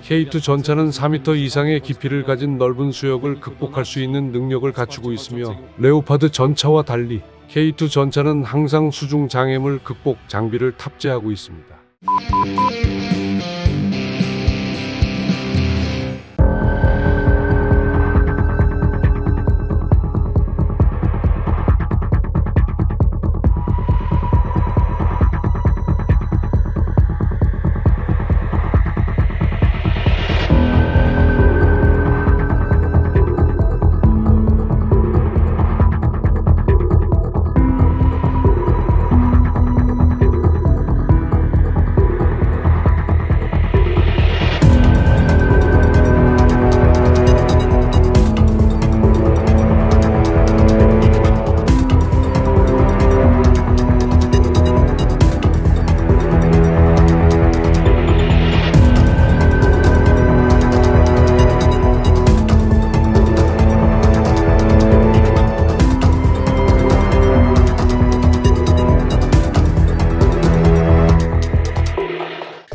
K2 전차는 4m 이상의 깊이를 가진 넓은 수역을 극복할 수 있는 능력을 갖추고 있으며 레오파드 전차와 달리 K2 전차는 항상 수중 장애물 극복 장비를 탑재하고 있습니다.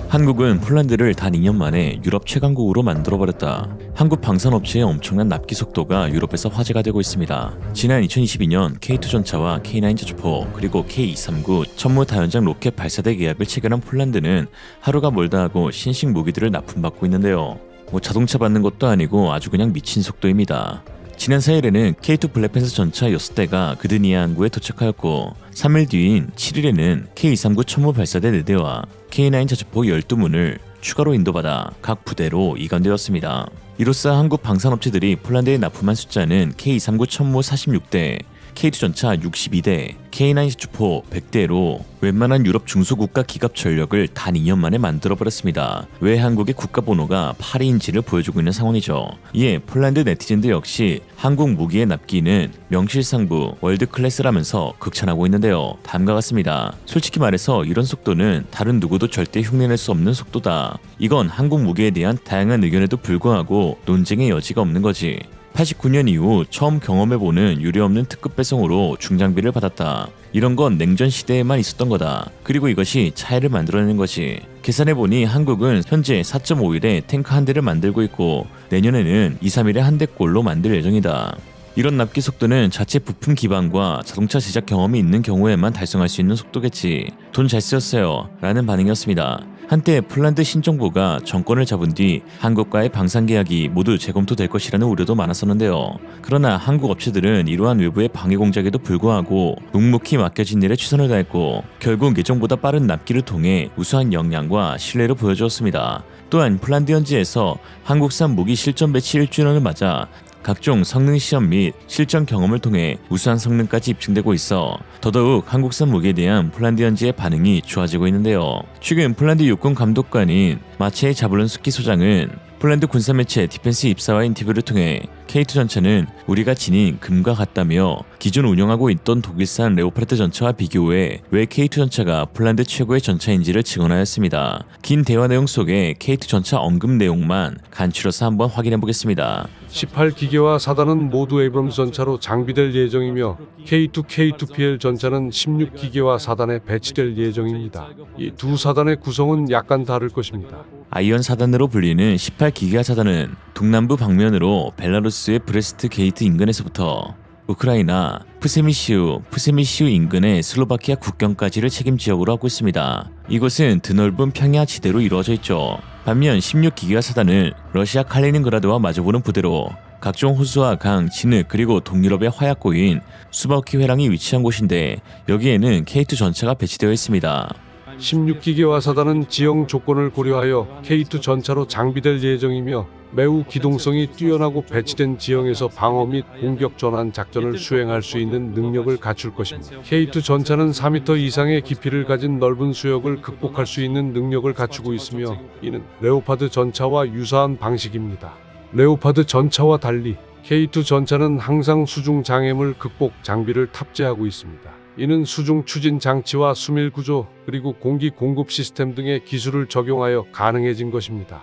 한국은 폴란드를 단 2년 만에 유럽 최강국으로 만들어버렸다. 한국 방산업체의 엄청난 납기 속도가 유럽에서 화제가 되고 있습니다. 지난 2022년 K2 전차와 K9 저주포 그리고 K239 천무 다연장 로켓 발사대 계약을 체결한 폴란드는 하루가 멀다 하고 신식 무기들을 납품받고 있는데요. 자동차 받는 것도 아니고 아주 그냥 미친 속도입니다. 지난 4일에는 K2 블랙팬서 전차 6대가 그드니아 항구에 도착하였고 3일 뒤인 7일에는 K239 천무 발사대 4대와 K9 저주포 12문을 추가로 인도받아 각 부대로 이관되었습니다. 이로써 한국 방산업체들이 폴란드에 납품한 숫자는 K239 천무 46대, K2 전차 62대, K9 저주포 100대로 웬만한 유럽 중소국가 기갑 전력을 단 2년 만에 만들어버렸습니다. 왜 한국의 국가번호가 8위인지를 보여주고 있는 상황이죠. 이에 폴란드 네티즌들 역시 한국 무기의 납기는 명실상부 월드클래스라면서 극찬하고 있는데요. 다음과 같습니다. 솔직히 말해서 이런 속도는 다른 누구도 절대 흉내낼 수 없는 속도다. 이건 한국 무기에 대한 다양한 의견에도 불구하고 논쟁의 여지가 없는 거지. 89년 이후 처음 경험해보는 유례없는 특급 배송으로 중장비를 받았다. 이런 건 냉전 시대에만 있었던 거다. 그리고 이것이 차이를 만들어내는 것이. 계산해보니 한국은 현재 4.5일에 탱크 한 대를 만들고 있고 내년에는 2, 3일에 한 대꼴로 만들 예정이다. 이런 납기 속도는 자체 부품 기반과 자동차 제작 경험이 있는 경우에만 달성할 수 있는 속도겠지. 돈 잘 쓰였어요 라는 반응이었습니다. 한때 폴란드 신정부가 정권을 잡은 뒤 한국과의 방산 계약이 모두 재검토될 것이라는 우려도 많았었는데요. 그러나 한국 업체들은 이러한 외부의 방해 공작에도 불구하고 묵묵히 맡겨진 일에 최선을 다했고 결국 예정보다 빠른 납기를 통해 우수한 역량과 신뢰를 보여주었습니다. 또한 폴란드 현지에서 한국산 무기 실전 배치 1주년을 맞아 각종 성능 시험 및 실전 경험을 통해 우수한 성능까지 입증되고 있어 더더욱 한국산 무기에 대한 폴란드 현지의 반응이 좋아지고 있는데요. 최근 폴란드 육군 감독관인 마체이 자블론스키 소장은 폴란드 군사 매체 디펜스 입사와 인터뷰를 통해 K2 전차는 우리가 지닌 금과 같다며 기존 운영하고 있던 독일산 레오파르트 전차와 비교해 왜 K2 전차가 폴란드 최고의 전차인지를 증언하였습니다. 긴 대화 내용 속에 K2 전차 언급 내용만 간추려서 한번 확인해보겠습니다. 18기계화 사단은 모두 에이브럼스 전차로 장비될 예정이며 K2, K2PL 전차는 16기계화 사단에 배치될 예정입니다. 이 두 사단의 구성은 약간 다를 것입니다. 아이언 사단으로 불리는 18기계화 사단은 동남부 방면으로 벨라루스의 브레스트 게이트 인근에서부터 우크라이나 프세미시우 인근의 슬로바키아 국경까지를 책임 지역으로 하고 있습니다. 이곳은 드넓은 평야 지대로 이루어져 있죠. 반면 16기계화 사단은 러시아 칼리닝그라드와 마주보는 부대로 각종 호수와 강, 진흙 그리고 동유럽의 화약고인 수바키 회랑이 위치한 곳인데 여기에는 K2 전차가 배치되어 있습니다. 16기계화 사단은 지형 조건을 고려하여 K2 전차로 장비될 예정이며 매우 기동성이 뛰어나고 배치된 지형에서 방어 및 공격 전환 작전을 수행할 수 있는 능력을 갖출 것입니다. K2 전차는 4m 이상의 깊이를 가진 넓은 수역을 극복할 수 있는 능력을 갖추고 있으며 이는 레오파드 전차와 유사한 방식입니다. 레오파드 전차와 달리 K2 전차는 항상 수중 장애물 극복 장비를 탑재하고 있습니다. 이는 수중 추진 장치와 수밀 구조 그리고 공기 공급 시스템 등의 기술을 적용하여 가능해진 것입니다.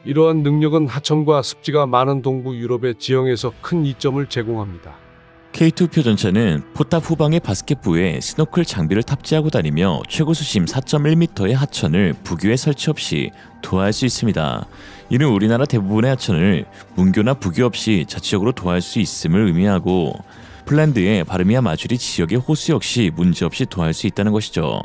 이러한 능력은 하천과 습지가 많은 동부 유럽의 지형에서 큰 이점을 제공합니다. K2표 전차는 포탑 후방의 바스켓부에 스노클 장비를 탑재하고 다니며 최고 수심 4.1m의 하천을 부교에 설치 없이 도하할 수 있습니다. 이는 우리나라 대부분의 하천을 문교나 부교 없이 자치적으로 도하할 수 있음을 의미하고 폴란드의 바르미아 마주리 지역의 호수 역시 문제없이 도하할 수 있다는 것이죠.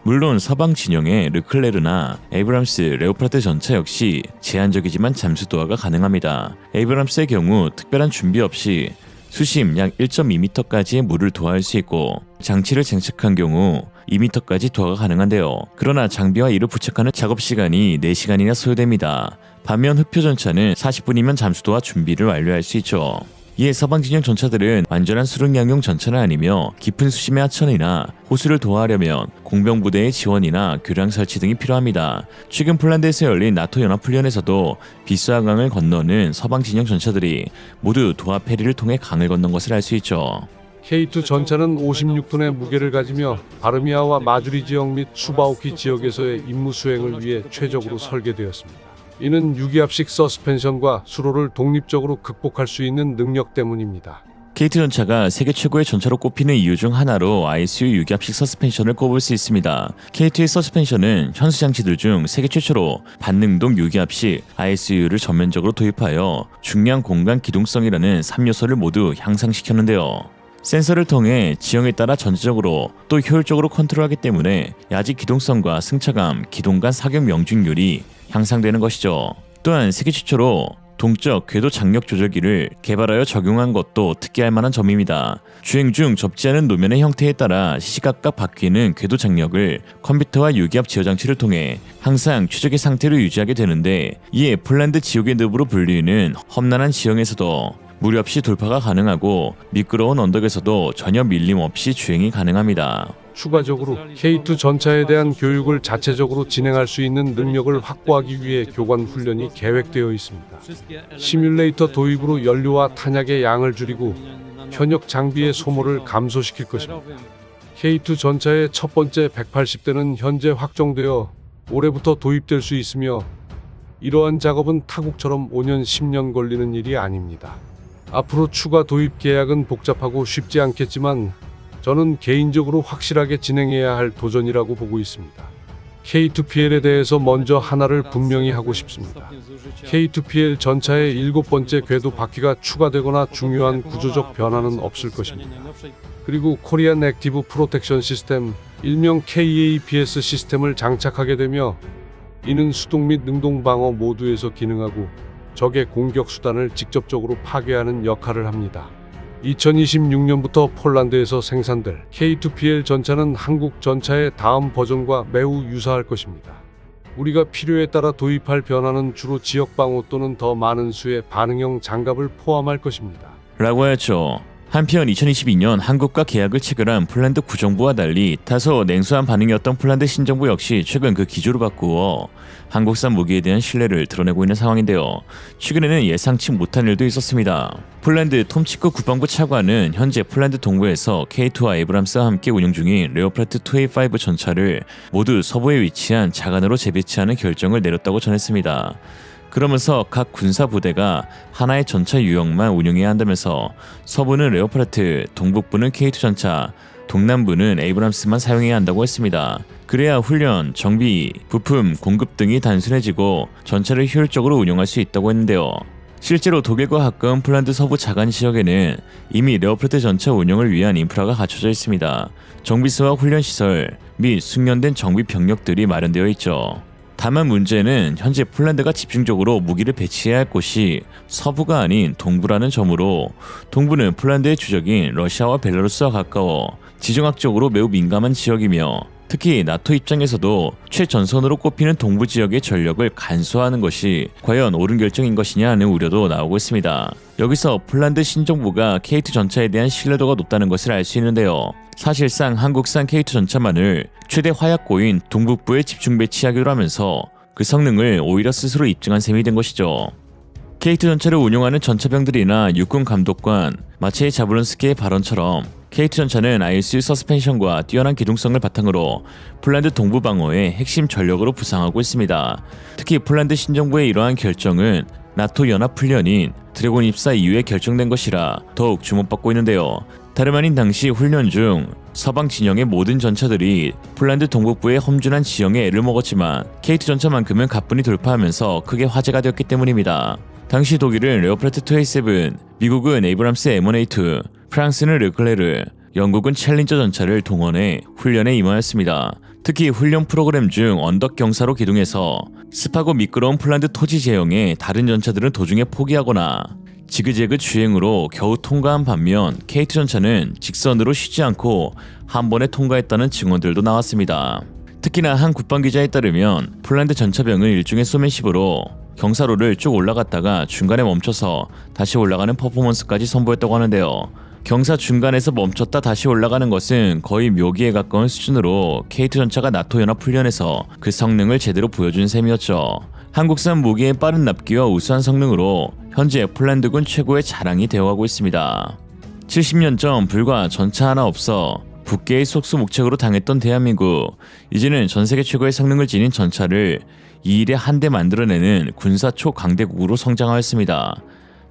물론 서방 진영의 르클레르나 에이브람스, 레오파르트 전차 역시 제한적이지만 잠수 도하가 가능합니다. 에이브람스의 경우 특별한 준비 없이 수심 약 1.2m까지의 물을 도하할 수 있고 장치를 장착한 경우 2m까지 도하가 가능한데요. 그러나 장비와 이를 부착하는 작업 시간이 4시간이나 소요됩니다. 반면 흑표 전차는 40분이면 잠수 도하 준비를 완료할 수 있죠. 이에 서방 진영 전차들은 완전한 수륙양용 전차는 아니며 깊은 수심의 하천이나 호수를 도하하려면 공병부대의 지원이나 교량 설치 등이 필요합니다. 최근 폴란드에서 열린 나토 연합훈련에서도 비스와강을 건너는 서방 진영 전차들이 모두 도하 페리를 통해 강을 건넌 것을 알 수 있죠. K2 전차는 56톤의 무게를 가지며 바르미아와 마주리 지역 및 수바우키 지역에서의 임무 수행을 위해 최적으로 설계되었습니다. 이는 유기압식 서스펜션과 수로를 독립적으로 극복할 수 있는 능력 때문입니다. K2 전차가 세계 최고의 전차로 꼽히는 이유 중 하나로 ISU 유기압식 서스펜션을 꼽을 수 있습니다. K2의 서스펜션은 현수 장치들 중 세계 최초로 반능동 유기압식 ISU를 전면적으로 도입하여 중량, 공간, 기동성이라는 3요소를 모두 향상시켰는데요. 센서를 통해 지형에 따라 전체적으로 또 효율적으로 컨트롤하기 때문에 야지 기동성과 승차감, 기동 간 사격 명중률이 향상되는 것이죠. 또한 세계 최초로 동적 궤도 장력 조절기를 개발하여 적용한 것도 특기할 만한 점입니다. 주행 중 접지 않은 노면의 형태에 따라 시시각각 바뀌는 궤도 장력을 컴퓨터와 유기압 제어 장치를 통해 항상 최적의 상태로 유지하게 되는데, 이에 폴란드 지옥의 늪으로 불리는 험난한 지형에서도 무리 없이 돌파가 가능하고 미끄러운 언덕에서도 전혀 밀림 없이 주행이 가능합니다. 추가적으로 K2 전차에 대한 교육을 자체적으로 진행할 수 있는 능력을 확보하기 위해 교관 훈련이 계획되어 있습니다. 시뮬레이터 도입으로 연료와 탄약의 양을 줄이고 현역 장비의 소모를 감소시킬 것입니다. K2 전차의 첫 번째 180대는 현재 확정되어 올해부터 도입될 수 있으며, 이러한 작업은 타국처럼 5년, 10년 걸리는 일이 아닙니다. 앞으로 추가 도입 계약은 복잡하고 쉽지 않겠지만 저는 개인적으로 확실하게 진행해야 할 도전이라고 보고 있습니다. K2PL에 대해서 먼저 하나를 분명히 하고 싶습니다. K2PL 전차의 7번째 궤도 바퀴가 추가되거나 중요한 구조적 변화는 없을 것입니다. 그리고 코리안 액티브 프로텍션 시스템, 일명 KAPS 시스템을 장착하게 되며, 이는 수동 및 능동 방어 모두에서 기능하고 적의 공격 수단을 직접적으로 파괴하는 역할을 합니다. 2026년부터 폴란드에서 생산될 K2PL 전차는 한국 전차의 다음 버전과 매우 유사할 것입니다. 우리가 필요에 따라 도입할 변화는 주로 지역 방어 또는 더 많은 수의 반응형 장갑을 포함할 것입니다. 라고 하였죠. 한편 2022년 한국과 계약을 체결한 폴란드 구정부와 달리 다소 냉소한 반응이었던 폴란드 신정부 역시 최근 그 기조를 바꾸어 한국산 무기에 대한 신뢰를 드러내고 있는 상황인데요. 최근에는 예상치 못한 일도 있었습니다. 폴란드 톰치크 국방부 차관은 현재 폴란드 동부에서 K2와 에이브람스와 함께 운영 중인 레오파르트 2A5 전차를 모두 서부에 위치한 자간으로 재배치하는 결정을 내렸다고 전했습니다. 그러면서 각 군사 부대가 하나의 전차 유형만 운영해야 한다면서 서부는 레오파르트, 동북부는 K2 전차, 동남부는 에이브람스만 사용해야 한다고 했습니다. 그래야 훈련, 정비, 부품, 공급 등이 단순해지고 전차를 효율적으로 운영할 수 있다고 했는데요. 실제로 독일과 가까운 폴란드 서부 자간 지역에는 이미 레오파르트 전차 운영을 위한 인프라가 갖춰져 있습니다. 정비소와 훈련시설 및 숙련된 정비 병력들이 마련되어 있죠. 다만 문제는 현재 폴란드가 집중적으로 무기를 배치해야 할 곳이 서부가 아닌 동부라는 점으로, 동부는 폴란드의 주적인 러시아와 벨라루스와 가까워 지정학적으로 매우 민감한 지역이며, 특히 나토 입장에서도 최전선으로 꼽히는 동부 지역의 전력을 간소화하는 것이 과연 옳은 결정인 것이냐 하는 우려도 나오고 있습니다. 여기서 폴란드 신정부가 K2 전차에 대한 신뢰도가 높다는 것을 알 수 있는데요. 사실상 한국산 K2 전차만을 최대 화약고인 동북부에 집중 배치하기로 하면서 그 성능을 오히려 스스로 입증한 셈이 된 것이죠. K2 전차를 운용하는 전차병들이나 육군 감독관 마체이 자블론스키의 발언처럼 K2 전차는 ISU 서스펜션과 뛰어난 기동성을 바탕으로 폴란드 동부 방어의 핵심 전력으로 부상하고 있습니다. 특히 폴란드 신정부의 이러한 결정은 나토 연합훈련인 드래곤 입사 이후에 결정된 것이라 더욱 주목받고 있는데요. 다름 아닌 당시 훈련 중 서방 진영의 모든 전차들이 폴란드 동북부의 험준한 지형에 애를 먹었지만 K2 전차만큼은 가뿐히 돌파하면서 크게 화제가 되었기 때문입니다. 당시 독일은 레오파르트 27, 미국은 에이브람스 M1A2, 프랑스는 르클레르, 영국은 챌린저 전차를 동원해 훈련에 임하였습니다. 특히 훈련 프로그램 중 언덕 경사로 기동해서 습하고 미끄러운 폴란드 토지 제형에 다른 전차들은 도중에 포기하거나 지그재그 주행으로 겨우 통과한 반면 K2 전차는 직선으로 쉬지 않고 한 번에 통과했다는 증언들도 나왔습니다. 특히나 한 국방 기자에 따르면 폴란드 전차병은 일종의 소맨십으로 경사로를 쭉 올라갔다가 중간에 멈춰서 다시 올라가는 퍼포먼스까지 선보였다고 하는데요. 경사 중간에서 멈췄다 다시 올라가는 것은 거의 묘기에 가까운 수준으로 K2 전차가 나토 연합 훈련에서 그 성능을 제대로 보여준 셈이었죠. 한국산 무기의 빠른 납기와 우수한 성능으로 현재 폴란드군 최고의 자랑이 되어가고 있습니다. 70년 전 불과 전차 하나 없어 북계의 속수무책으로 당했던 대한민국, 이제는 전세계 최고의 성능을 지닌 전차를 2일에 한 대 만들어내는 군사 초강대국으로 성장하였습니다.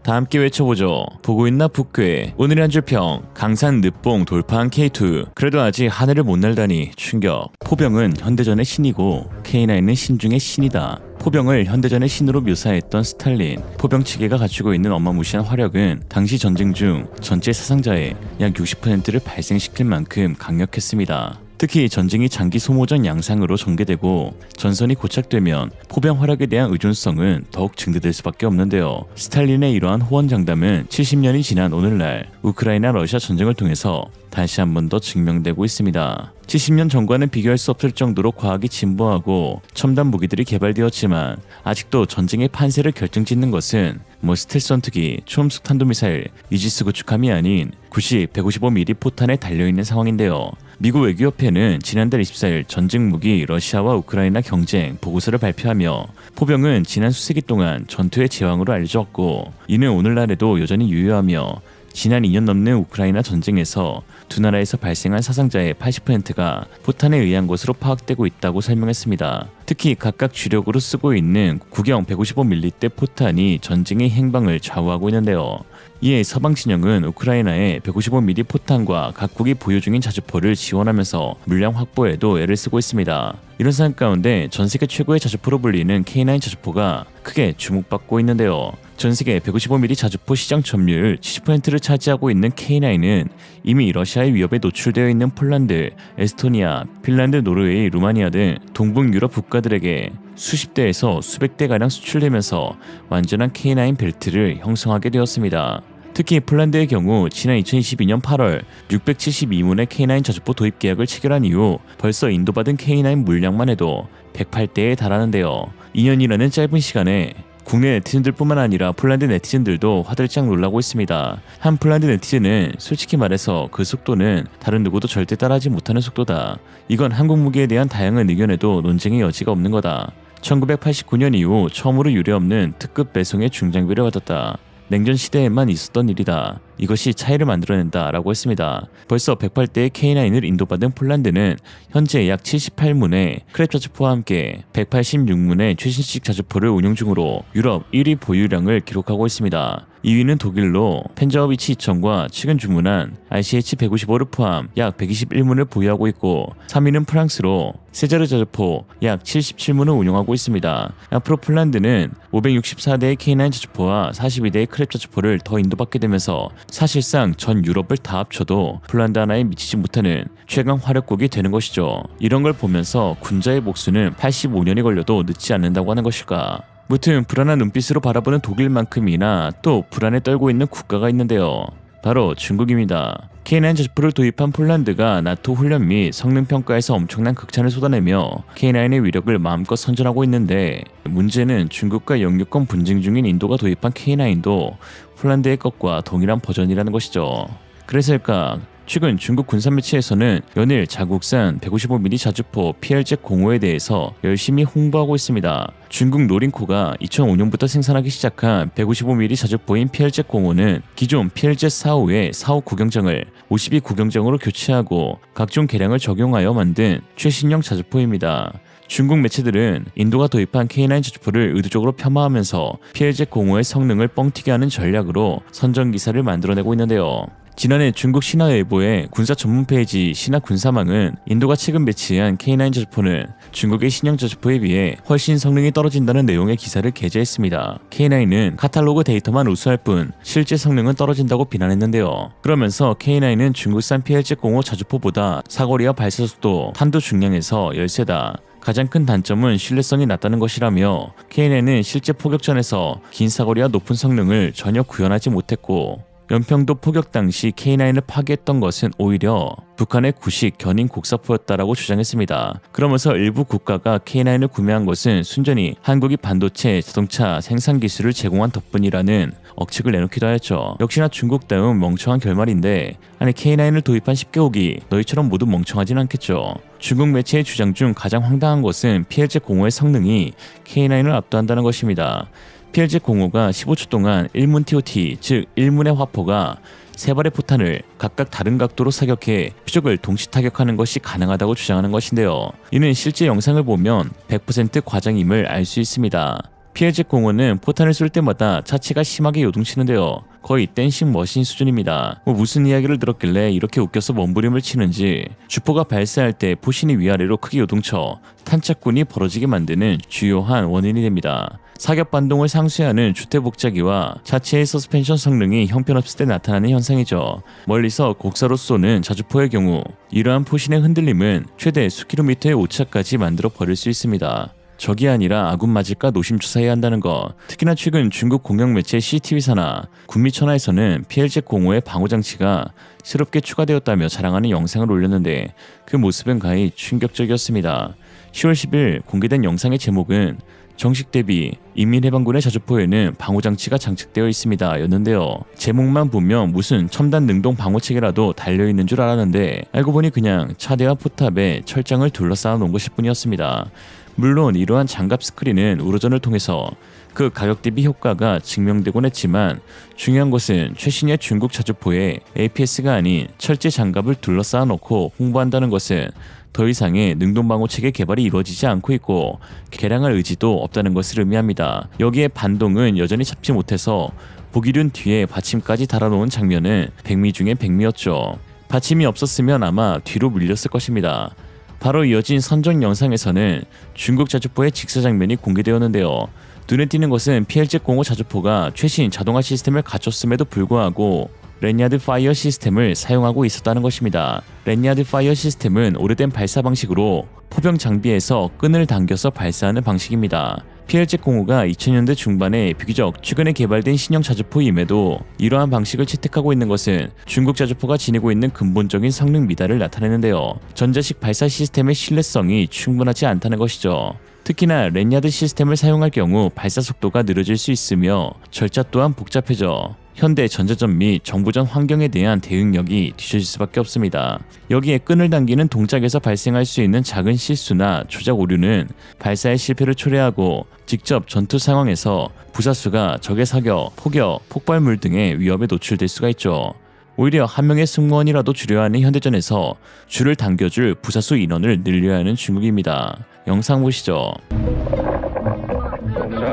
다 함께 외쳐보죠. 보고 있나 북괴. 오늘의 한 줄 평. 강산 늪봉 돌파한 K2. 그래도 아직 하늘을 못 날다니 충격. 포병은 현대전의 신이고 K9은 신 중의 신이다. 포병을 현대전의 신으로 묘사했던 스탈린. 포병 체계가 갖추고 있는 어마무시한 화력은 당시 전쟁 중 전체 사상자의 약 60%를 발생시킬 만큼 강력했습니다. 특히 전쟁이 장기 소모전 양상으로 전개되고 전선이 고착되면 포병 화력에 대한 의존성은 더욱 증대될 수밖에 없는데요. 스탈린의 이러한 호언장담은 70년이 지난 오늘날 우크라이나 러시아 전쟁을 통해서 다시 한 번 더 증명되고 있습니다. 70년 전과는 비교할 수 없을 정도로 과학이 진보하고 첨단 무기들이 개발되었지만 아직도 전쟁의 판세를 결정짓는 것은 스텔스 전투기, 초음속 탄도미사일, 이지스 구축함이 아닌 155mm 포탄에 달려있는 상황인데요. 미국 외교협회는 지난달 24일 전쟁 무기 러시아와 우크라이나 경쟁 보고서를 발표하며 포병은 지난 수세기 동안 전투의 제왕으로 알려졌고 이는 오늘날에도 여전히 유효하며 지난 2년 넘는 우크라이나 전쟁에서 두 나라에서 발생한 사상자의 80%가 포탄에 의한 것으로 파악되고 있다고 설명했습니다. 특히 각각 주력으로 쓰고 있는 구경 155mm 포탄이 전쟁의 행방을 좌우하고 있는데요. 이에 서방 진영은 우크라이나의 155mm 포탄과 각국이 보유 중인 자주포를 지원하면서 물량 확보에도 애를 쓰고 있습니다. 이런 상황 가운데 전세계 최고의 자주포로 불리는 K9 자주포가 크게 주목받고 있는데요. 전세계 155mm 자주포 시장 점유율 70%를 차지하고 있는 K9은 이미 러시아의 위협에 노출되어 있는 폴란드, 에스토니아, 핀란드, 노르웨이, 루마니아 등 동북 유럽 국가들에게 수십 대에서 수백 대가량 수출되면서 완전한 K9 벨트를 형성하게 되었습니다. 특히 폴란드의 경우 지난 2022년 8월 672문의 K9 자주포 도입 계약을 체결한 이후 벌써 인도받은 K9 물량만 해도 108대에 달하는데요. 2년이라는 짧은 시간에 국내 네티즌들뿐만 아니라 폴란드 네티즌들도 화들짝 놀라고 있습니다. 한 폴란드 네티즌은 솔직히 말해서 그 속도는 다른 누구도 절대 따라하지 못하는 속도다. 이건 한국 무기에 대한 다양한 의견에도 논쟁의 여지가 없는 거다. 1989년 이후 처음으로 유례없는 특급 배송의 중장비를 받았다. 냉전 시대에만 있었던 일이다. 이것이 차이를 만들어낸다 라고 했습니다. 벌써 108대의 K9을 인도받은 폴란드는 현재 약 78문의 크랩 자주포와 함께 186문의 최신식 자주포를 운용 중으로 유럽 1위 보유량을 기록하고 있습니다. 2위는 독일로 펜저어비치 2000과 최근 주문한 RCH-155를 포함 약 121문을 보유하고 있고 3위는 프랑스로 세자르 자주포 약 77문을 운용하고 있습니다. 앞으로 폴란드는 564대의 K9 자주포와 42대의 크랩 자주포를 더 인도받게 되면서 사실상 전 유럽을 다 합쳐도 폴란드 하나에 미치지 못하는 최강 화력국이 되는 것이죠. 이런 걸 보면서 군자의 복수는 85년이 걸려도 늦지 않는다고 하는 것일까. 무튼 불안한 눈빛으로 바라보는 독일만큼이나 또 불안에 떨고 있는 국가가 있는데요. 바로 중국입니다. K9 자주포를 도입한 폴란드가 나토 훈련 및 성능 평가에서 엄청난 극찬을 쏟아내며 K9의 위력을 마음껏 선전하고 있는데 문제는 중국과 영유권 분쟁 중인 인도가 도입한 K9도 폴란드의 것과 동일한 버전이라는 것이죠. 그래서일까 최근 중국 군사 매체에서는 연일 자국산 155mm 자주포 PLZ-05에 대해서 열심히 홍보하고 있습니다. 중국 노린코가 2005년부터 생산하기 시작한 155mm 자주포인 PLZ-05는 기존 PLZ-45의 45 구경장을 52 구경장으로 교체하고 각종 개량을 적용하여 만든 최신형 자주포입니다. 중국 매체들은 인도가 도입한 K9 자주포를 의도적으로 폄하하면서 PLZ-05의 성능을 뻥튀기 하는 전략으로 선전기사를 만들어내고 있는데요. 지난해 중국 신화웨이보의 군사 전문 페이지 신화군사망은 인도가 최근 배치한 K9 자주포는 중국의 신형 자주포에 비해 훨씬 성능이 떨어진다는 내용의 기사를 게재했습니다. K9은 카탈로그 데이터만 우수할 뿐 실제 성능은 떨어진다고 비난했는데요. 그러면서 K9은 중국산 PLZ-05 자주포보다 사거리와 발사속도, 탄도 중량에서 열세다. 가장 큰 단점은 신뢰성이 낮다는 것이라며 K9은 실제 포격전에서 긴 사거리와 높은 성능을 전혀 구현하지 못했고 연평도 포격 당시 K9을 파괴했던 것은 오히려 북한의 구식 견인 곡사포였다라고 주장했습니다. 그러면서 일부 국가가 K9을 구매한 것은 순전히 한국이 반도체, 자동차 생산 기술을 제공한 덕분이라는 억측을 내놓기도 하였죠. 역시나 중국다운 멍청한 결말인데 아니 K9을 도입한 10개국이 너희처럼 모두 멍청하진 않겠죠. 중국 매체의 주장 중 가장 황당한 것은 PLZ-05의 성능이 K9을 압도한다는 것입니다. PLZ-05가 15초 동안 1문 TOT, 즉 1문의 화포가 3발의 포탄을 각각 다른 각도로 사격해 표적을 동시 타격하는 것이 가능하다고 주장하는 것인데요. 이는 실제 영상을 보면 100% 과장임을 알 수 있습니다. PLZ-05는 포탄을 쏠 때마다 차체가 심하게 요동치는데요. 거의 댄싱 머신 수준입니다. 무슨 이야기를 들었길래 이렇게 웃겨서 몸부림을 치는지 주포가 발사할 때 포신이 위아래로 크게 요동쳐 탄착군이 벌어지게 만드는 주요한 원인이 됩니다. 사격 반동을 상쇄하는 주택복자기와 차체의 서스펜션 성능이 형편없을 때 나타나는 현상이죠. 멀리서 곡사로 쏘는 자주포의 경우 이러한 포신의 흔들림은 최대 수킬로미터의 오차까지 만들어 버릴 수 있습니다. 적이 아니라 아군 맞을까 노심초사해야 한다는 것. 특히나 최근 중국 공영 매체 CCTV사나 군미천하에서는 PLZ-05의 방호장치가 새롭게 추가되었다며 자랑하는 영상을 올렸는데 그 모습은 가히 충격적이었습니다. 10월 10일 공개된 영상의 제목은 정식 대비 인민해방군의 자주포에는 방호장치가 장착되어 있습니다 였는데요. 제목만 보면 무슨 첨단 능동 방호체계라도 달려있는 줄 알았는데 알고 보니 그냥 차대와 포탑에 철장을 둘러싸아 놓은 것일 뿐이었습니다. 물론 이러한 장갑 스크린은 우로전을 통해서 그 가격 대비 효과가 증명되곤 했지만 중요한 것은 최신의 중국 자주포에 APS가 아닌 철제 장갑을 둘러싸아 놓고 홍보한다는 것은 더 이상의 능동방호체계 개발이 이루어지지 않고 있고 개량할 의지도 없다는 것을 의미합니다. 여기에 반동은 여전히 잡지 못해서 보기륜 뒤에 받침까지 달아놓은 장면은 백미 중에 백미였죠. 받침이 없었으면 아마 뒤로 밀렸을 것입니다. 바로 이어진 선전 영상에서는 중국 자주포의 직사 장면이 공개되었는데요. 눈에 띄는 것은 PLZ-05 자주포가 최신 자동화 시스템을 갖췄음에도 불구하고 랜야드 파이어 시스템을 사용하고 있었다는 것입니다. 랜야드 파이어 시스템은 오래된 발사 방식으로 포병 장비에서 끈을 당겨서 발사하는 방식입니다. PLZ-05가 2000년대 중반에 비교적 최근에 개발된 신형 자주포임에도 이러한 방식을 채택하고 있는 것은 중국 자주포가 지니고 있는 근본적인 성능 미달을 나타내는데요. 전자식 발사 시스템의 신뢰성이 충분하지 않다는 것이죠. 특히나 랜야드 시스템을 사용할 경우 발사 속도가 느려질 수 있으며 절차 또한 복잡해져 현대 전자전 및 정보전 환경에 대한 대응력이 뒤처질 수밖에 없습니다. 여기에 끈을 당기는 동작에서 발생할 수 있는 작은 실수나 조작 오류는 발사의 실패를 초래하고 직접 전투 상황에서 부사수가 적의 사격, 포격, 폭발물 등의 위협에 노출될 수가 있죠. 오히려 한 명의 승무원이라도 줄여야 하는 현대전에서 줄을 당겨줄 부사수 인원을 늘려야 하는 중국입니다. 영상 보시죠.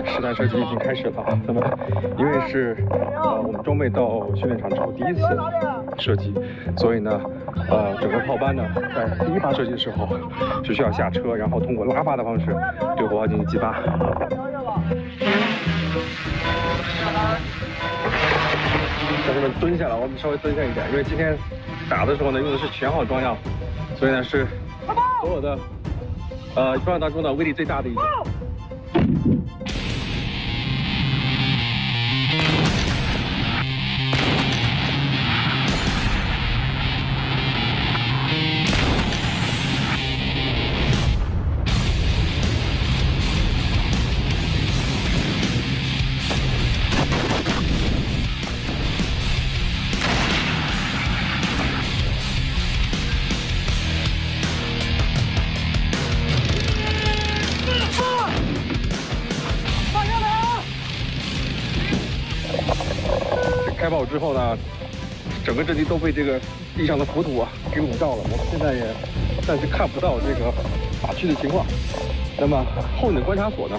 实弹射击已经开始了啊！那么，因为是我们装备到训练场之后第一次射击，所以呢，整个炮班呢在第一发射击的时候是需要下车，然后通过拉发的方式对火炮进行击发。同志们蹲下了，我们稍微蹲下一点，因为今天打的时候呢用的是全号装药，所以呢是所有的装药当中呢威力最大的一种。开爆之后呢，整个阵地都被这个地上的浮土给笼罩了，我们现在也暂时看不到这个靶区的情况。那么后勤观察所呢，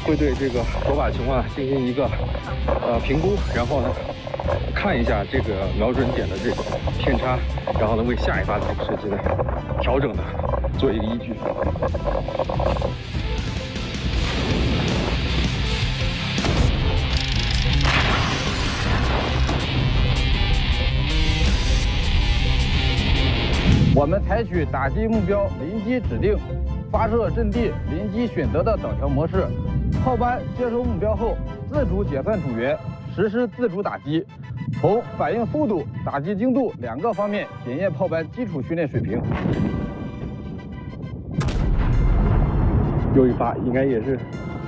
会对这个手靶情况进行一个评估，然后呢看一下这个瞄准点的这个偏差，然后呢为下一发的这个射击呢调整的做一个依据。我们采取打击目标临机指定、发射阵地临机选择的导调模式。炮班接收目标后，自主解散主源，实施自主打击，从反应速度、打击精度两个方面检验炮班基础训练水平。又一发，应该也是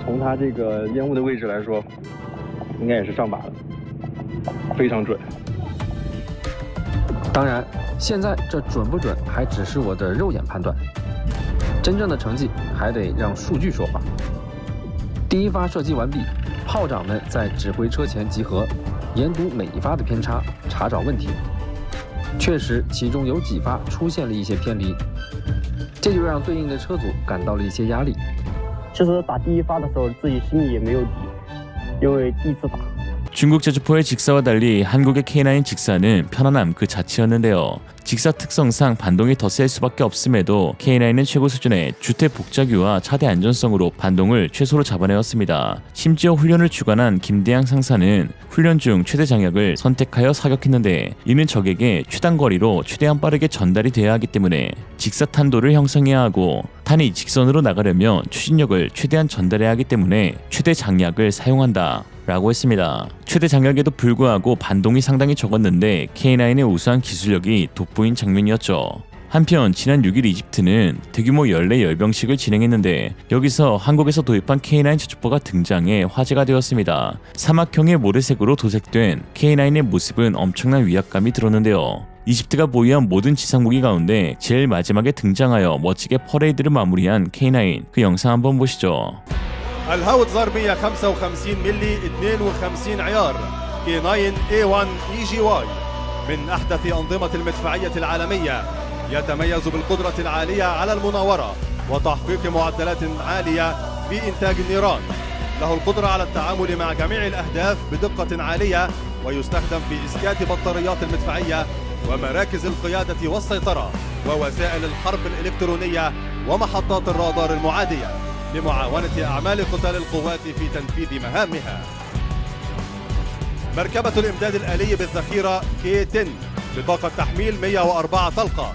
从它这个烟雾的位置来说，应该也是上靶的，非常准。当然，现在这准不准还只是我的肉眼判断，真正的成绩还得让数据说话。第一发射击完毕，炮长们在指挥车前集合，研读每一发的偏差，查找问题。确实，其中有几发出现了一些偏离，这就让对应的车组感到了一些压力。其实打第一发的时候，自己心里也没有底，因为第一次打。 중국 자주포의 직사와 달리 한국의 K9 직사는 편안함 그 자체였는데요. 직사 특성상 반동이 더 셀 수밖에 없음에도 K9은 최고 수준의 주택 복잡유와 차대 안전성으로 반동을 최소로 잡아내었습니다. 심지어 훈련을 주관한 김대양 상사는 훈련 중 최대 장약을 선택하여 사격했는데 이는 적에게 최단 거리로 최대한 빠르게 전달이 돼야 하기 때문에 직사 탄도를 형성해야 하고 탄이 직선으로 나가려면 추진력을 최대한 전달해야 하기 때문에 최대 장약을 사용한다. 라고 했습니다. 최대 장약에도 불구하고 반동이 상당히 적었는데 K9의 우수한 기술력이 돋보인 장면이었죠. 한편 지난 6일 이집트는 대규모 연례 열병식을 진행했는데 여기서 한국에서 도입한 K9 자주포가 등장해 화제가 되었습니다. 사막형의 모래색으로 도색된 K9의 모습은 엄청난 위압감이 들었는데요. 이집트가 보유한 모든 지상무기 가운데 제일 마지막에 등장하여 멋지게 퍼레이드를 마무리한 K9 그 영상 한번 보시죠. الهاوتزر 155 ملي 52 عيار K9 A1 EGY من أحدث أنظمة المدفعية العالمية يتميز بالقدرة العالية على المناورة وتحقيق معدلات عالية في إنتاج النيران. له القدرة على التعامل مع جميع الأهداف بدقة عالية ويستخدم في إسكات بطاريات المدفعية ومراكز القيادة والسيطرة ووسائل الحرب الإلكترونية ومحطات الرادار المعادية لمعاونة أعمال قتال القوات في تنفيذ مهامها. مركبة الإمداد الآلي بالذخيرة K10 بطاقة تحميل 104 طلقة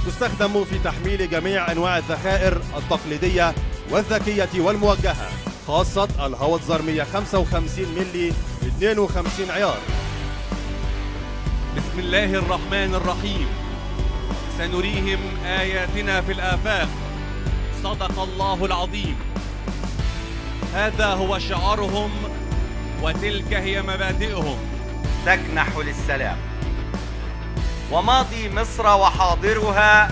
تستخدم في تحميل جميع أنواع الذخائر التقليدية والذكية والموجهة خاصة الهاوتزر 155 ملي 52 عيار. بسم الله الرحمن الرحيم. سنريهم آياتنا في الآفاق. صدق الله العظيم. هذا هو شعارهم وتلك هي مبادئهم. تكنح للسلام وماضي مصر وحاضرها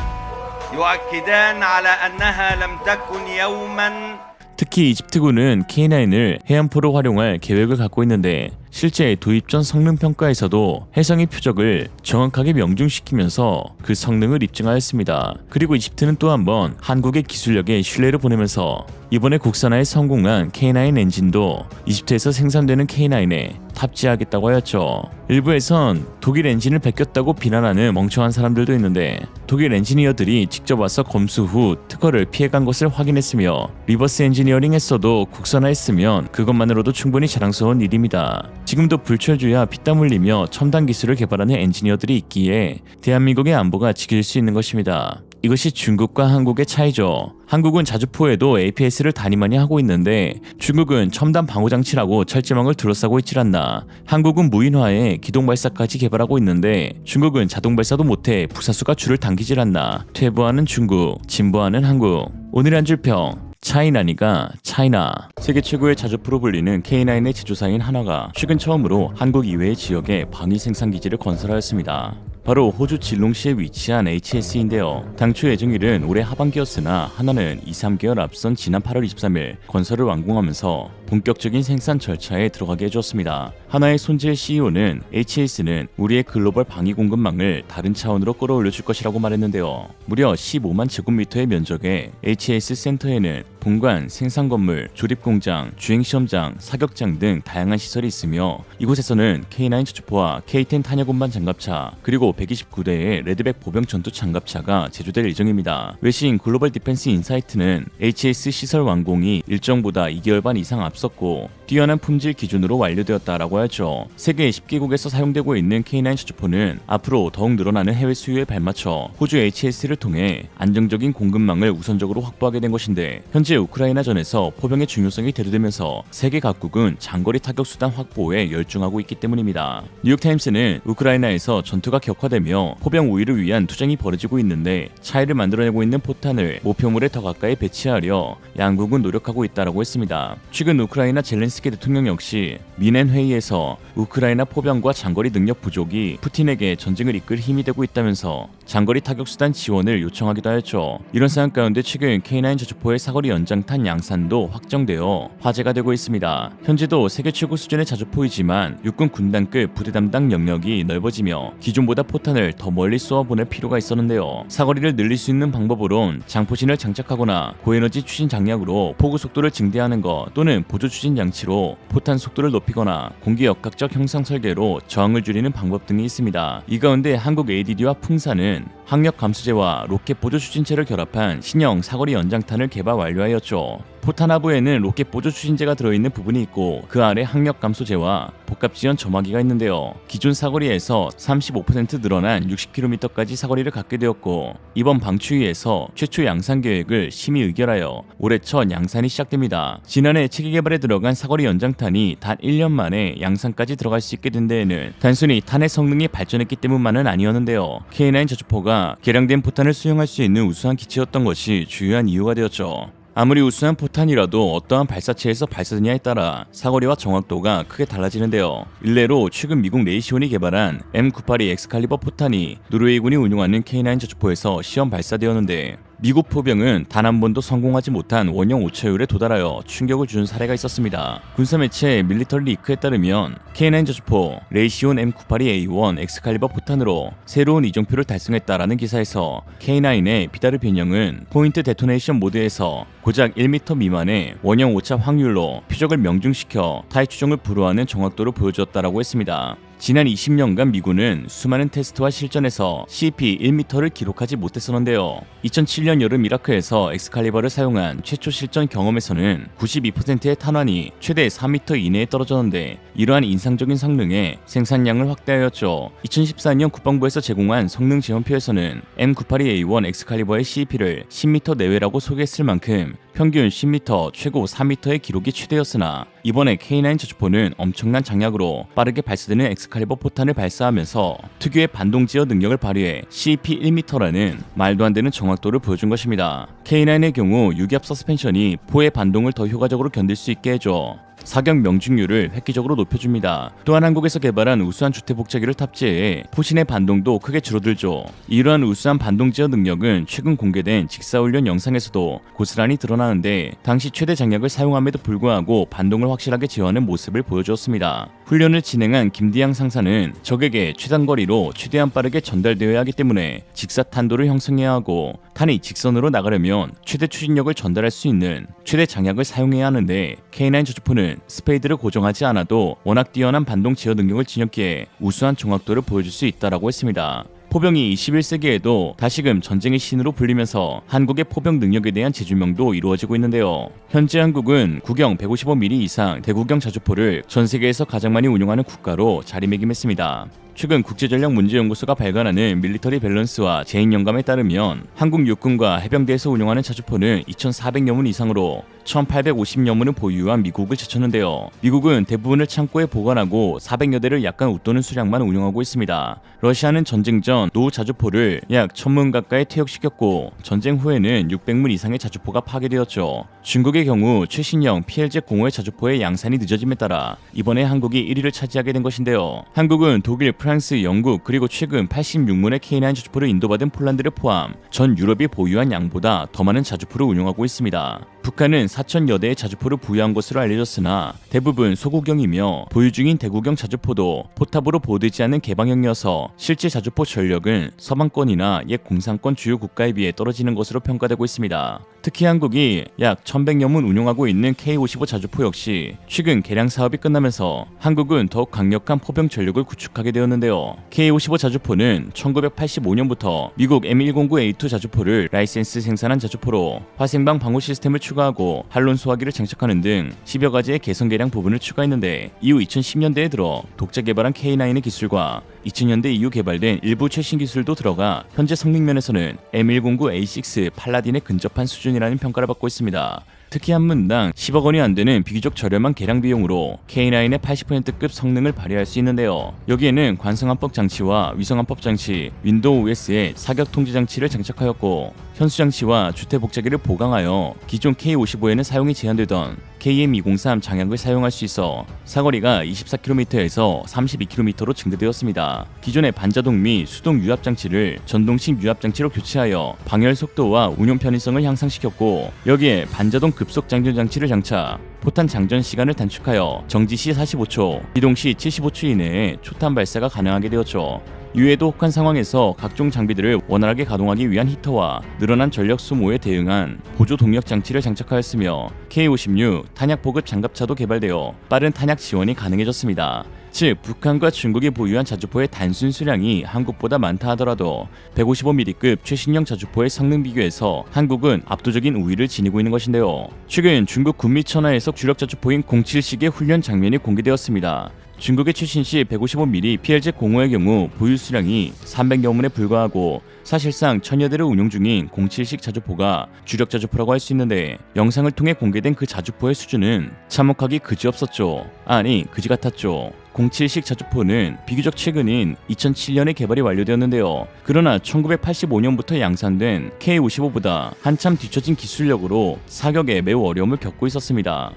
يؤكدان على أنها لم تكن يوما. 특히 이집트군은 K9을 해안포로 활용할 계획을 갖고 있는데 실제 도입 전 성능 평가에서도 해상의 표적을 정확하게 명중시키면서 그 성능을 입증하였습니다. 그리고 이집트는 또 한 번 한국의 기술력에 신뢰를 보내면서 이번에 국산화에 성공한 K9 엔진도 이집트에서 생산되는 K9에 탑재하겠다고 하였죠. 일부에선 독일 엔진을 베꼈다고 비난하는 멍청한 사람들도 있는데 독일 엔지니어들이 직접 와서 검수 후 특허를 피해간 것을 확인했으며 리버스 엔지니어링 했어도 국산화했으면 그것만으로도 충분히 자랑스러운 일입니다. 지금도 불철주야 피땀 흘리며 첨단 기술을 개발하는 엔지니어들이 있기에 대한민국의 안보가 지킬 수 있는 것입니다. 이것이 중국과 한국의 차이죠. 한국은 자주포에도 APS를 단위만이 하고 있는데 중국은 첨단 방호장치라고 철제망을 둘러싸고 있질 않나. 한국은 무인화에 기동발사까지 개발하고 있는데 중국은 자동발사도 못해 부사수가 줄을 당기질 않나. 퇴보하는 중국, 진보하는 한국. 오늘의 한 줄평. 차이나니까 차이나. 세계 최고의 자주포로 불리는 K9의 제조사인 한화가 최근 처음으로 한국 이외의 지역에 방위 생산기지를 건설하였습니다. 바로 호주 질롱시에 위치한 HS인데요. 당초 예정일은 올해 하반기였으나 한화는 2-3개월 앞선 지난 8월 23일 건설을 완공하면서 본격적인 생산 절차에 들어가게 해주었습니다. 하나의 손질 CEO는 HAS는 우리의 글로벌 방위 공급망을 다른 차원으로 끌어올려 줄 것이라고 말했는데요. 무려 15만 제곱미터의 면적의 HAS 센터에는 본관, 생산 건물, 조립 공장, 주행 시험장, 사격장 등 다양한 시설이 있으며 이곳에서는 K9 저주포와 K10 탄약 운반 장갑차 그리고 129대의 레드백 보병 전투 장갑차가 제조될 예정입니다. 외신 글로벌 디펜스 인사이트는 HAS 시설 완공이 일정보다 2개월 반 이상 앞섰고 뛰어난 품질 기준으로 완료되었다라고 하죠. 세계 10개국에서 사용되고 있는 K9 저주포는 앞으로 더욱 늘어나는 해외 수요에 발맞춰 호주 HAS를 통해 안정적인 공급망을 우선적으로 확보하게 된 것인데 현재 우크라이나전에서 포병의 중요성이 대두되면서 세계 각국은 장거리 타격 수단 확보에 열중하고 있기 때문입니다. 뉴욕타임스는 우크라이나에서 전투가 격화되며 포병 우위를 위한 투쟁이 벌어지고 있는데 차이를 만들어내고 있는 포탄을 목표물에 더 가까이 배치하려 양국은 노력하고 있다라고 했습니다. 최근 우크라이나 젤렌스키 대통령 역시 미넨 회의에서 우크라이나 포병과 장거리 능력 부족이 푸틴에게 전쟁을 이끌 힘이 되고 있다면서 장거리 타격 수단 지원을 요청하기도 하였죠. 이런 상황 가운데 최근 K9 저주포의 사거리 연장탄 양산도 확정되어 화제가 되고 있습니다. 현재도 세계 최고 수준의 자주포이지만 육군 군단급 부대 담당 영역이 넓어지며 기존보다 포탄을 더 멀리 쏘아보낼 필요가 있었는데요. 사거리를 늘릴 수 있는 방법으론 장포신을 장착하거나 고에너지 추진 장약으로 포구 속도를 증대하는 것 또는 보조 추진 장치로 포탄 속도를 높이거나 공기 역학적 형상 설계로 저항을 줄이는 방법 등이 있습니다. 이 가운데 한국 ADD와 풍사는 항력 감소제와 로켓 보조 추진체를 결합한 신형 사거리 연장탄을 개발 완료하였죠. 포탄 하부에는 로켓 보조 추진제가 들어있는 부분이 있고 그 아래 항력 감소제와 복합 지연 점화기가 있는데요. 기존 사거리에서 35% 늘어난 60km까지 사거리를 갖게 되었고 이번 방추위에서 최초 양산 계획을 심의 의결하여 올해 첫 양산이 시작됩니다. 지난해 체계 개발에 들어간 사거리 연장탄이 단 1년 만에 양산까지 들어갈 수 있게 된 데에는 단순히 탄의 성능이 발전했기 때문만은 아니었는데요. K9 저주포가 개량된 포탄을 수용할 수 있는 우수한 기체였던 것이 주요한 이유가 되었죠. 아무리 우수한 포탄이라도 어떠한 발사체에서 발사되냐에 따라 사거리와 정확도가 크게 달라지는데요. 일례로 최근 미국 레이시온이 개발한 M982 엑스칼리버 포탄이 노르웨이군이 운용하는 K9 저주포에서 시험 발사되었는데 미국 포병은 단 한 번도 성공하지 못한 원형 오차율에 도달하여 충격을 준 사례가 있었습니다. 군사매체 밀리터리 리크에 따르면 K9 저주포 레이시온 M982A1 엑스칼리버 포탄으로 새로운 이정표를 달성했다라는 기사에서 K9의 비다르 변형은 포인트 데토네이션 모드에서 고작 1m 미만의 원형 오차 확률로 표적을 명중시켜 타의 추정을 불허하는 정확도를 보여주었다라고 했습니다. 지난 20년간 미군은 수많은 테스트와 실전에서 CP 1m를 기록하지 못했었는데요. 2007년 여름 이라크에서 엑스칼리버를 사용한 최초 실전 경험에서는 92%의 탄환이 최대 4m 이내에 떨어졌는데 이러한 인상적인 성능에 생산량을 확대하였죠. 2014년 국방부에서 제공한 성능 지원표에서는 M982A1 엑스칼리버의 CP를 10m 내외라고 소개했을 만큼 평균 10m, 최고 4m의 기록이 최대였으나 이번에 K9 저주포는 엄청난 장약으로 빠르게 발사되는 엑스칼리버 포탄을 발사하면서 특유의 반동지어 능력을 발휘해 CP 1m라는 말도 안 되는 정확도를 보여준 것입니다. K9의 경우 유기압 서스펜션이 포의 반동을 더 효과적으로 견딜 수 있게 해줘 사격 명중률을 획기적으로 높여줍니다. 또한 한국에서 개발한 우수한 주택복제기를 탑재해 포신의 반동도 크게 줄어들죠. 이러한 우수한 반동지어 능력은 최근 공개된 직사훈련 영상에서도 고스란히 드러나는데 당시 최대 장약을 사용함에도 불구하고 반동을 확실하게 제어하는 모습을 보여주었습니다. 훈련을 진행한 김디양 상사는 적에게 최단거리로 최대한 빠르게 전달되어야 하기 때문에 직사탄도를 형성해야 하고 탄이 직선으로 나가려면 최대 추진력을 전달할 수 있는 최대 장약을 사용해야 하는데 K9 저주포는 스페이드를 고정하지 않아도 워낙 뛰어난 반동 제어 능력을 지녔기에 우수한 정확도를 보여줄 수 있다라고 했습니다. 포병이 21세기에도 다시금 전쟁의 신으로 불리면서 한국의 포병 능력에 대한 재조명도 이루어지고 있는데요. 현재 한국은 구경 155mm 이상 대구경 자주포를 전 세계에서 가장 많이 운용하는 국가로 자리매김했습니다. 최근 국제전략문제연구소가 발간하는 밀리터리 밸런스와 제인영감에 따르면 한국 육군과 해병대에서 운용하는 자주포는 2,400여 문 이상으로 1,850여 문을 보유한 미국을 제쳤는데요. 미국은 대부분을 창고에 보관하고 400여 대를 약간 웃도는 수량만 운용하고 있습니다. 러시아는 전쟁 전 노후 자주포를 약 1,000문 가까이 퇴역시켰고 전쟁 후에는 600문 이상의 자주포가 파괴되었죠. 중국의 경우 최신형 PLZ-05의 자주포의 양산이 늦어짐에 따라 이번에 한국이 1위를 차지하게 된 것인데요. 한국은 독일, 프랑스, 영국 그리고 최근 86문의 K9 자주포를 인도받은 폴란드를 포함 전 유럽이 보유한 양보다 더 많은 자주포를 운용하고 있습니다. 북한은 4,000여 대의 자주포를 보유한 것으로 알려졌으나 대부분 소구경이며 보유 중인 대구경 자주포도 포탑으로 보되지 않는 개방형이어서 실제 자주포 전력은 서방권이나 옛 공산권 주요 국가에 비해 떨어지는 것으로 평가되고 있습니다. 특히 한국이 약 1,100여 문 운용하고 있는 K-55 자주포 역시 최근 개량 사업이 끝나면서 한국은 더욱 강력한 포병 전력을 구축하게 되었는데요. K-55 자주포는 1985년부터 미국 M109A2 자주포를 라이센스 생산한 자주포로 화생방 방호 시스템을 추가하고 한론 소화기를 장착하는 등 10여 가지의 개선 개량 부분을 추가했는데 이후 2010년대에 들어 독자 개발한 K9의 기술과 2000년대 이후 개발된 일부 최신 기술도 들어가 현재 성능면에서는 M109A6 팔라딘에 근접한 수준이라는 평가를 받고 있습니다. 특히 한 문당 10억 원이 안 되는 비교적 저렴한 개량 비용으로 K9의 80%급 성능을 발휘할 수 있는데요. 여기에는 관성함법 장치와 위성함법 장치, 윈도우 OS의 사격 통제 장치를 장착하였고 현수 장치와 주태 복제기를 보강하여 기존 K-55에는 사용이 제한되던 KM-203 장약을 사용할 수 있어 사거리가 24km에서 32km로 증대되었습니다. 기존의 반자동 및 수동 유압 장치를 전동식 유압 장치로 교체하여 방열 속도와 운용 편의성을 향상시켰고 여기에 반자동 급속 장전 장치를 장착, 포탄 장전 시간을 단축하여 정지 시 45초, 이동 시 75초 이내에 초탄 발사가 가능하게 되었죠. 이외에도 혹한 상황에서 각종 장비들을 원활하게 가동하기 위한 히터와 늘어난 전력 소모에 대응한 보조 동력 장치를 장착하였으며 K-56 탄약 보급 장갑차도 개발되어 빠른 탄약 지원이 가능해졌습니다. 즉 북한과 중국이 보유한 자주포의 단순 수량이 한국보다 많다 하더라도 155mm급 최신형 자주포의 성능 비교에서 한국은 압도적인 우위를 지니고 있는 것인데요. 최근 중국 군미 천하에서 주력 자주포인 07식의 훈련 장면이 공개되었습니다. 중국의 최신식 155mm PLZ-05의 경우 보유 수량이 300여 문에 불과하고 사실상 1000여 대를 운용 중인 07식 자주포가 주력 자주포라고 할 수 있는데 영상을 통해 공개된 그 자주포의 수준은 참혹하기 그지없었죠. 아니 그지 같았죠. 07식 자주포는 비교적 최근인 2007년에 개발이 완료되었는데요. 그러나 1985년부터 양산된 K-55보다 한참 뒤처진 기술력으로 사격에 매우 어려움을 겪고 있었습니다.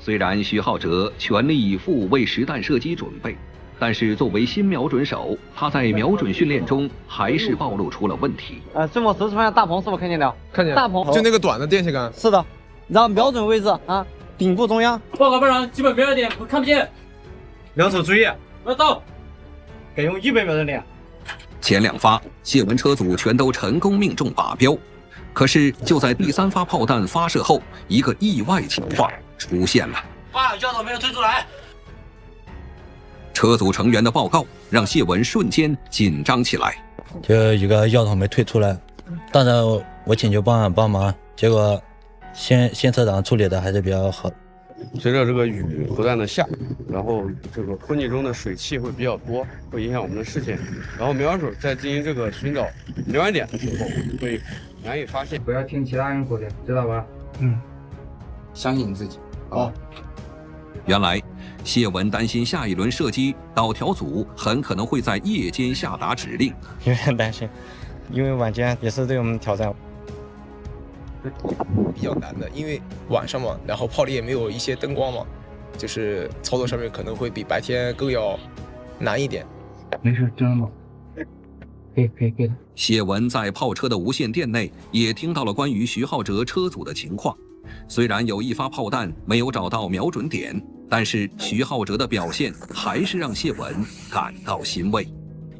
虽然徐浩哲全力以赴为实弹射击准备，但是作为新瞄准手，他在瞄准训练中还是暴露出了问题。正往10时方向大棚是否看见了？看见了。大棚就那个短的电线杆。是的，然后瞄准位置啊，顶部中央。报告班长，基本瞄准点我看不见。两手注意，要到。改用预备瞄准点。前2发谢文车组全都成功命中靶标，可是就在第3发炮弹发射后，一个意外情况出现了。教头没有推出来。车组成员的报告让谢文瞬间紧张起来。就一个药桶没退出来，当然我请求帮忙，结果先车长处理的还是比较好。随着这个雨不断的下，然后这个空气中的水汽会比较多，会影响我们的视线。然后瞄准在进行这个寻找瞄准点的时候，会难以发现。不要听其他人口令，知道吧？相信你自己。好。原来谢文担心下一轮射击导条组很可能会在夜间下达指令，有点担心，因为晚间也是对我们挑战。比较难的，因为晚上嘛，然后炮里也没有一些灯光嘛，就是操作上面可能会比白天更要难一点。没事，真的。可以的。谢文在炮车的无线电内也听到了关于徐浩哲车组的情况。虽然有一发炮彈没有找到瞄准点，但是徐浩哲的表现还是让谢文感到欣慰。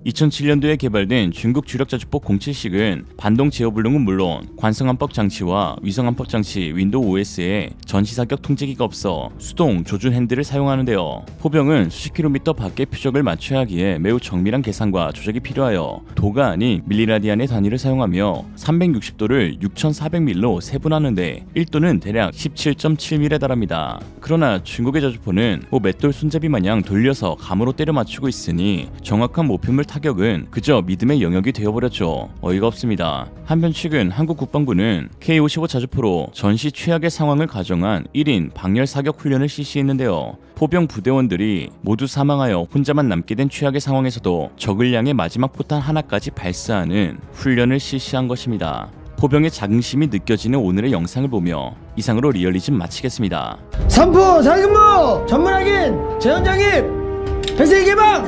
2007년도에 개발된 중국 주력 자주포 07식은 반동 제어불능은 물론 관성함법 장치와 위성함법 장치 윈도우 OS에 전시사격 통제기가 없어 수동 조준 핸들을 사용하는데요. 포병은 수십 킬로미터 밖의 표적을 맞춰야 하기에 매우 정밀한 계산과 조작이 필요하여 도가 아닌 밀리라디안의 단위를 사용하며 360도를 6400밀로 세분하는데 1도는 대략 17.7밀에 달합니다. 그러나 중국의 자주포는 맷돌 손잡이 마냥 돌려서 감으로 때려 맞추고 있으니 정확한 목표물 타격은 그저 믿음의 영역이 되어버렸죠. 어이가 없습니다. 한편 최근 한국 국방부는 K-55 자주포로 전시 최악의 상황을 가정한 1인 방열 사격 훈련을 실시했는데요. 포병 부대원들이 모두 사망하여 혼자만 남게 된 최악의 상황에서도 적을 향해 마지막 포탄 하나까지 발사하는 훈련을 실시한 것입니다. 포병의 자긍심이 느껴지는 오늘의 영상을 보며 이상으로 리얼리즘 마치겠습니다. 3포 자근무 전문 확인 재현장입 배쇄 개방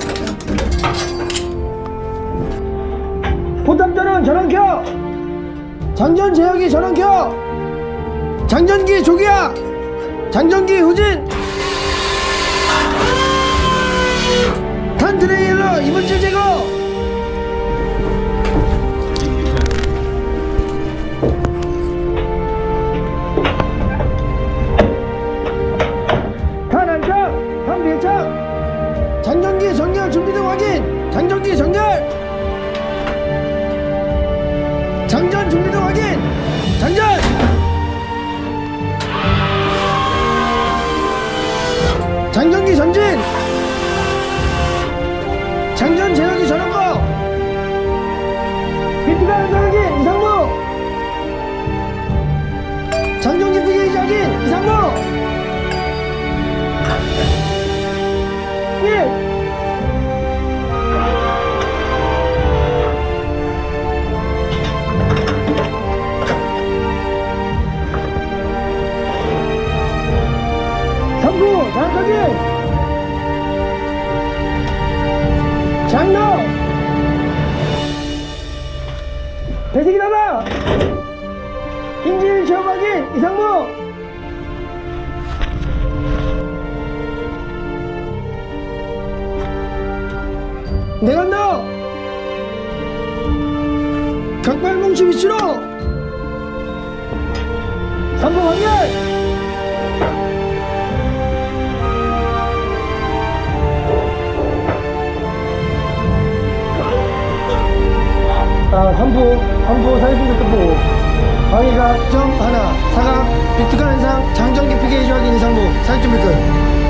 포탑 전원 전원 켜 장전 제어기 전원 켜 장전기 조기야. 장전기 후진. 탄 트레일러 이물질 제거. 탄 안착. 탄 배착. 장전기 정렬 준비등 확인. 장전기 정렬. 장전 준비등 확인. 장전. 장전기 전진. 장전 제어기 전원거. 비트가 연상하기 이상무. 장전기 뜨기 확인 이상무. 1. 정확하게. 장로. 배색이 닫아. 인질 시험 확인 이상무. 내간다. 각발 뭉치 위치로. 3번 확인. 삼부 사회분들 끝보고 방위가 점 하나 사각 비트가 현상 장전기 피게 해주하기 이상무 사회 준비 끝.